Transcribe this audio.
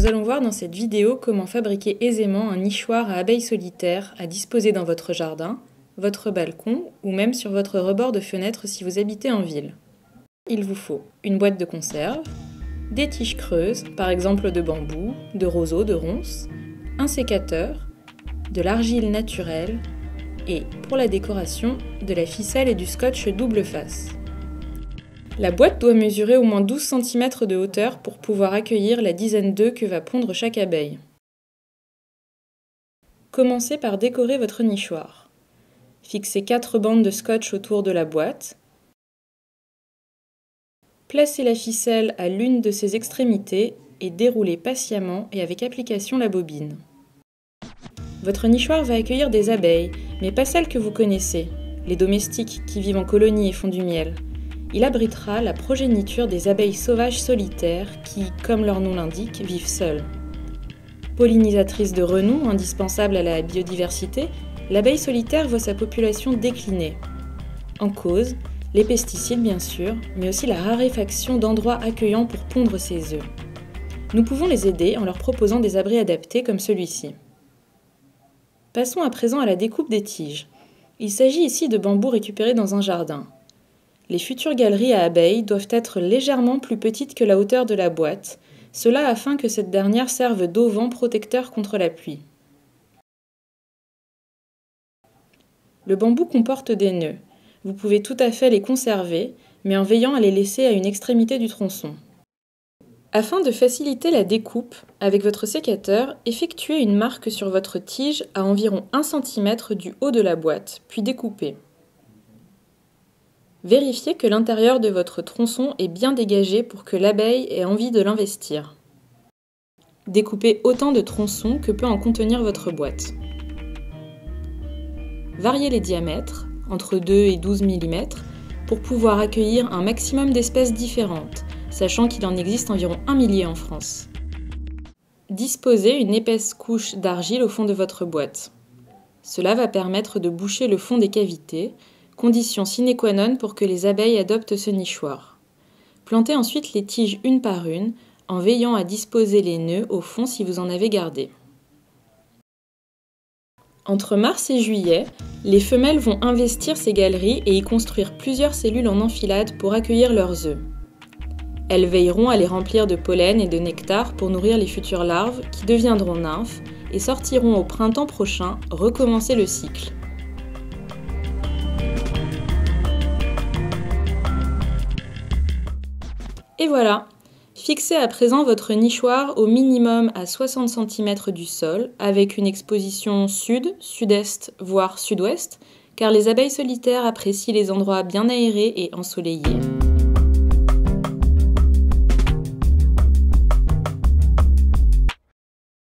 Nous allons voir dans cette vidéo comment fabriquer aisément un nichoir à abeilles solitaires à disposer dans votre jardin, votre balcon ou même sur votre rebord de fenêtre si vous habitez en ville. Il vous faut une boîte de conserve, des tiges creuses, par exemple de bambou, de roseau, de ronces, un sécateur, de l'argile naturelle et, pour la décoration, de la ficelle et du scotch double face. La boîte doit mesurer au moins 12 cm de hauteur pour pouvoir accueillir la dizaine d'œufs que va pondre chaque abeille. Commencez par décorer votre nichoir. Fixez 4 bandes de scotch autour de la boîte. Placez la ficelle à l'une de ses extrémités et déroulez patiemment et avec application la bobine. Votre nichoir va accueillir des abeilles, mais pas celles que vous connaissez, les domestiques qui vivent en colonie et font du miel. Il abritera la progéniture des abeilles sauvages solitaires qui, comme leur nom l'indique, vivent seules. Pollinisatrice de renom, indispensable à la biodiversité, l'abeille solitaire voit sa population décliner. En cause, les pesticides bien sûr, mais aussi la raréfaction d'endroits accueillants pour pondre ses œufs. Nous pouvons les aider en leur proposant des abris adaptés comme celui-ci. Passons à présent à la découpe des tiges. Il s'agit ici de bambous récupérés dans un jardin. Les futures galeries à abeilles doivent être légèrement plus petites que la hauteur de la boîte, cela afin que cette dernière serve d'auvent protecteur contre la pluie. Le bambou comporte des nœuds. Vous pouvez tout à fait les conserver, mais en veillant à les laisser à une extrémité du tronçon. Afin de faciliter la découpe, avec votre sécateur, effectuez une marque sur votre tige à environ 1 cm du haut de la boîte, puis découpez. Vérifiez que l'intérieur de votre tronçon est bien dégagé pour que l'abeille ait envie de l'investir. Découpez autant de tronçons que peut en contenir votre boîte. Variez les diamètres, entre 2 et 12 mm, pour pouvoir accueillir un maximum d'espèces différentes, sachant qu'il en existe environ 1 millier en France. Disposez une épaisse couche d'argile au fond de votre boîte. Cela va permettre de boucher le fond des cavités, condition sine qua non pour que les abeilles adoptent ce nichoir. Plantez ensuite les tiges une par une, en veillant à disposer les nœuds au fond si vous en avez gardé. Entre mars et juillet, les femelles vont investir ces galeries et y construire plusieurs cellules en enfilade pour accueillir leurs œufs. Elles veilleront à les remplir de pollen et de nectar pour nourrir les futures larves qui deviendront nymphes et sortiront au printemps prochain recommencer le cycle. Et voilà! Fixez à présent votre nichoir au minimum à 60 cm du sol, avec une exposition sud, sud-est, voire sud-ouest, car les abeilles solitaires apprécient les endroits bien aérés et ensoleillés.